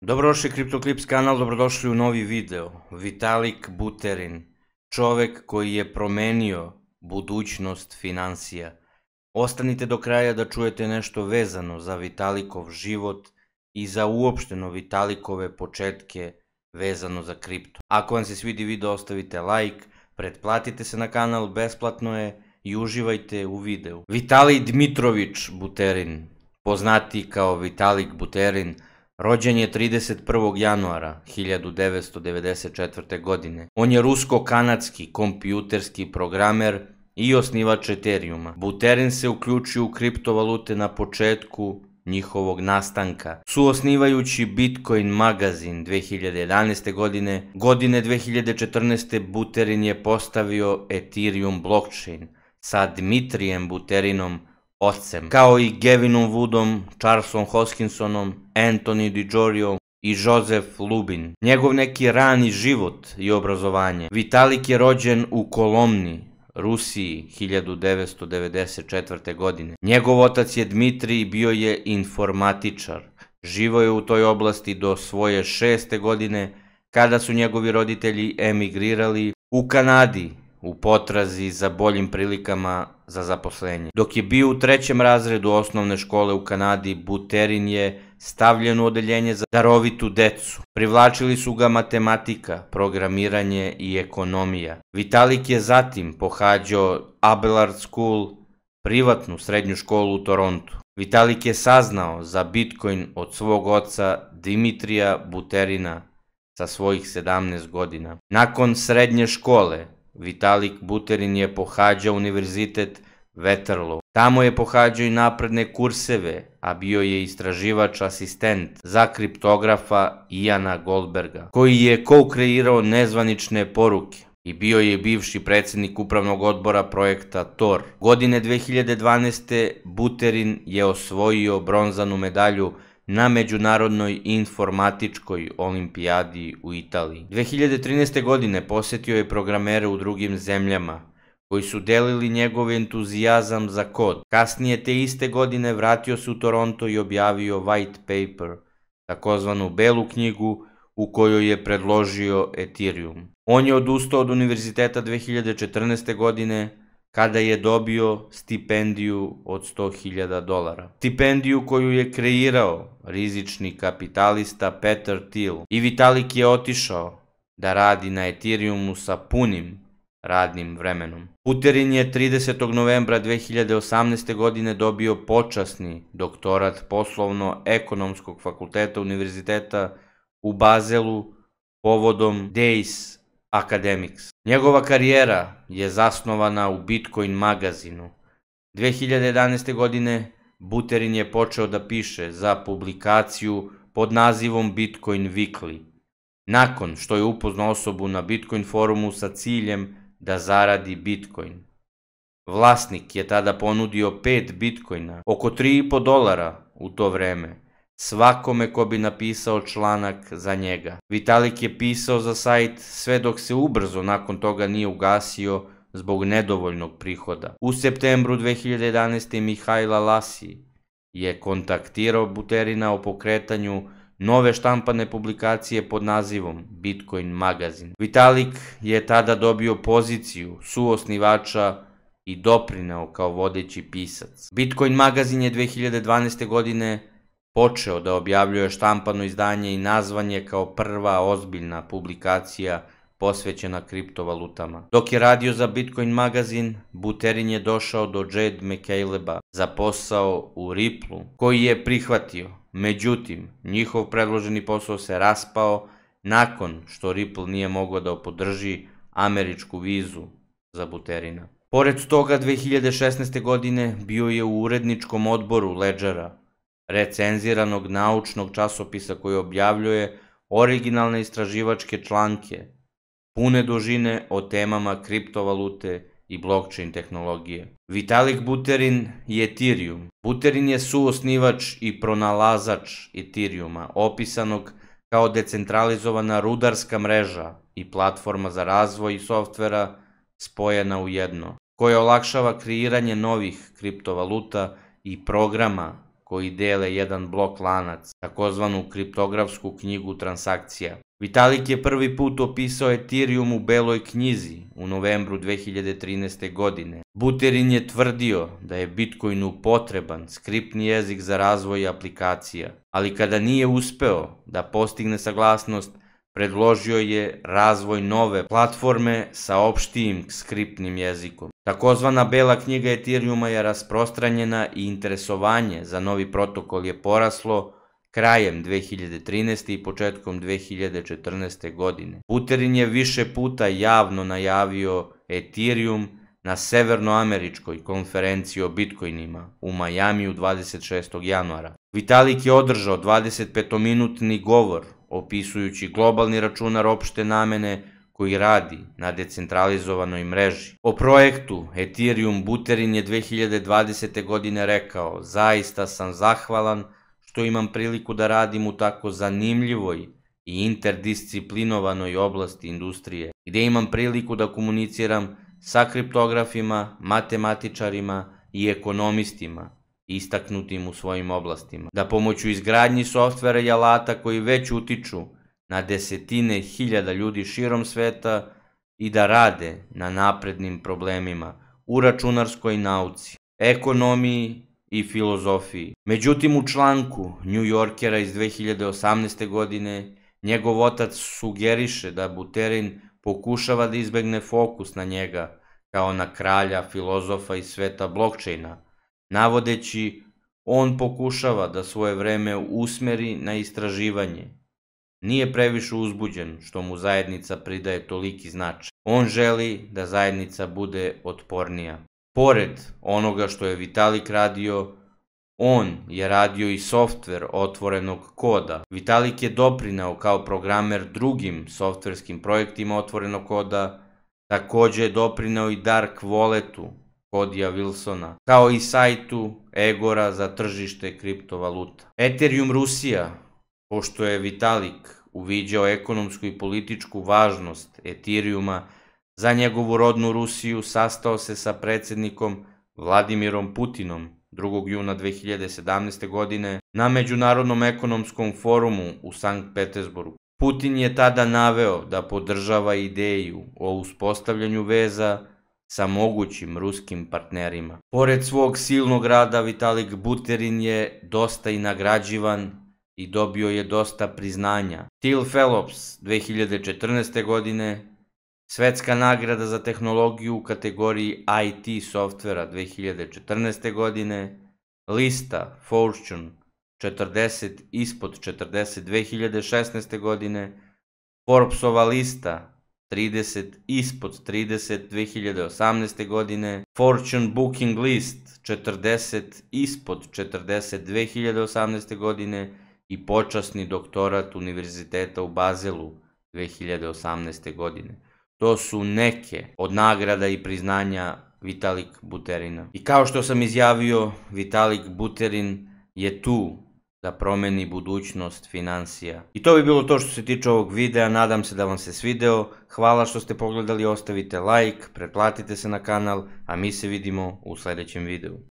Dobrodošli CryptoClips kanal, dobrodošli u novi video. Vitalik Buterin, čovek koji je promenio budućnost finansija. Ostanite do kraja da čujete nešto vezano za Vitalikov život i za uopšteno Vitalikove početke vezano za kripto. Ako vam se svidi video, ostavite like, pretplatite se na kanal, besplatno je i uživajte u videu. Vitalij Dmitrović Buterin, poznati kao Vitalik Buterin, rođen je 31. januara 1994. godine. On je rusko-kanadski kompjuterski programer i osnivač Ethereuma. Buterin se uključio u kriptovalute na početku njihovog nastanka, suosnivajući Bitcoin magazin 2011. godine. Godine 2014. Buterin je postavio Ethereum blockchain sa Dmitrijem Buterinom, ocem, kao i Gavinom Woodom, Charlesom Hoskinsonom, Anthony DiGiorgio i Joseph Lubin. Njegov neki rani život i obrazovanje. Vitalik je rođen u Kolomni, Rusiji, 1994. godine. Njegov otac je Dmitrij i bio je informatičar. Živio je u toj oblasti do svoje 6. godine, kada su njegovi roditelji emigrirali u Kanadi u potrazi za boljim prilikama za zaposlenje. Dok je bio u 3. razredu osnovne škole u Kanadi, Buterin je stavljen u odeljenje za darovitu decu. Privlačili su ga matematika, programiranje i ekonomija. Vitalik je zatim pohađao Abelard School, privatnu srednju školu u Torontu. Vitalik je saznao za Bitcoin od svog oca Dimitrija Buterina sa svojih 17 godina. Nakon srednje škole, Vitalik Buterin je pohađao univerzitet Waterloo. Tamo je pohađao i napredne kurseve, a bio je istraživač asistent za kriptografa Iana Goldberga, koji je co-kreirao nezvanične poruke i bio je bivši predsjednik upravnog odbora projekta Tor. Godine 2012. Buterin je osvojio bronzanu medalju na Međunarodnoj informatičkoj olimpijadi u Italiji. 2013. godine posjetio je programere u drugim zemljama, koji su delili njegov entuzijazam za kod. Kasnije te iste godine vratio se u Toronto i objavio white paper, takozvanu belu knjigu, u kojoj je predložio Ethereum. On je odustao od univerziteta 2014. godine, kada je dobio stipendiju od $100.000. Stipendiju koju je kreirao rizični kapitalista Peter Thiel. I Vitalik je otišao da radi na Ethereumu sa punim radnim vremenom. Buterin je 30. novembra 2018. godine dobio počasni doktorat poslovno-ekonomskog fakulteta univerziteta u Bazelu povodom Deis Academics. Njegova karijera je zasnovana u Bitcoin magazinu. 2011. godine Buterin je počeo da piše za publikaciju pod nazivom Bitcoin Weekly, nakon što je upoznao osobu na Bitcoin forumu sa ciljem da zaradi Bitcoin. Vlasnik je tada ponudio 5 Bitcoina, oko $3,5 u to vreme, svakome ko bi napisao članak za njega. Vitalik je pisao za sajt sve dok se ubrzo nakon toga nije ugasio zbog nedovoljnog prihoda. U septembru 2011. Mihajla Lasi je kontaktirao Buterina o pokretanju nove štampane publikacije pod nazivom Bitcoin magazin. Vitalik je tada dobio poziciju suosnivača i doprineo kao vodeći pisac. Bitcoin magazin je 2012. godine počeo da objavljuje štampano izdanje i nazvan je kao prva ozbiljna publikacija posvećena kriptovalutama. Dok je radio za Bitcoin magazin, Buterin je došao do Jade McCaleba za posao u Rippleu, koji je prihvatio. Međutim, njihov predloženi posao se raspao nakon što Ripple nije mogao da podrži američku vizu za Buterina. Pored toga, 2016. godine bio je u uredničkom odboru Ledgera, recenziranog naučnog časopisa koji objavljuje originalne istraživačke članke, pune dužine o temama kriptovalute i blockchain tehnologije. Vitalik Buterin i Ethereum. Buterin je suosnivač i pronalazač Ethereuma, opisanog kao decentralizovana rudarska mreža i platforma za razvoj softvera spojena u jedno, koja olakšava kreiranje novih kriptovaluta i programa koji dele jedan blok lanac, takozvanu kriptografsku knjigu transakcija. Vitalik je prvi put opisao Ethereum u Beloj knjizi u novembru 2013. godine. Buterin je tvrdio da je Bitcoinu potreban skriptni jezik za razvoj aplikacija, ali kada nije uspeo da postigne saglasnost, predložio je razvoj nove platforme sa opštijim skriptnim jezikom. Takozvana Bela knjiga Ethereuma je rasprostranjena i interesovanje za novi protokol je poraslo krajem 2013. i početkom 2014. godine. Buterin je više puta javno najavio Ethereum na severnoameričkoj konferenciji o bitcoinima u Majamiju 26. januara. Vitalik je održao 25-minutni govor opisujući globalni računar opšte namene koji radi na decentralizovanoj mreži. O projektu Ethereum Buterin je 2020. godine rekao: "Zaista sam zahvalan što imam priliku da radim u tako zanimljivoj i interdisciplinovanoj oblasti industrije, gdje imam priliku da komuniciram sa kriptografima, matematičarima i ekonomistima, istaknutim u svojim oblastima, da pomoću izgradnji softvera i alata koji već utiču na desetine hiljada ljudi širom sveta i da rade na naprednim problemima u računarskoj nauci, ekonomiji i filozofiji." Međutim, u članku New Yorkera iz 2018. godine njegov otac sugeriše da Buterin pokušava da izbegne fokus na njega kao na kralja, filozofa iz sveta blockchaina, navodeći on pokušava da svoje vreme usmeri na istraživanje. Nije previše uzbuđen što mu zajednica pridaje toliki značaj. On želi da zajednica bude otpornija. Pored onoga što je Vitalik radio, on je radio i softver otvorenog koda. Vitalik je doprineo kao programer drugim softverskim projektima otvorenog koda, takođe je doprineo i Dark Walletu Codya Wilsona, kao i sajtu Egora za tržište kriptovaluta. Ethereum Rusija, pošto je Vitalik uviđao ekonomsku i političku važnost Ethereuma za njegovu rodnu Rusiju, sastao se sa predsjednikom Vladimirom Putinom 2. juna 2017. godine na Međunarodnom ekonomskom forumu u Sankt Petersburgu. Putin je tada naveo da podržava ideju o uspostavljanju veza sa mogućim ruskim partnerima. Pored svog silnog rada, Vitalik Buterin je dosta i nagrađivan i dobio je dosta priznanja. Thiel Fellows 2014. godine, Svetska nagrada za tehnologiju u kategoriji IT softvera 2014. godine, lista Fortune 40 ispod 40 2016. godine, Forbesova lista 30 ispod 30 2018. godine, Fortune Booking List 40 ispod 40 2018. godine i počasni doktorat Univerziteta u Bazelu 2018. godine. To su neke od nagrada i priznanja Vitalik Buterina. I kao što sam izjavio, Vitalik Buterin je tu da promeni budućnost finansija. I to bi bilo to što se tiče ovog videa, nadam se da vam se svideo. Hvala što ste pogledali, ostavite like, pretplatite se na kanal, a mi se vidimo u sljedećem videu.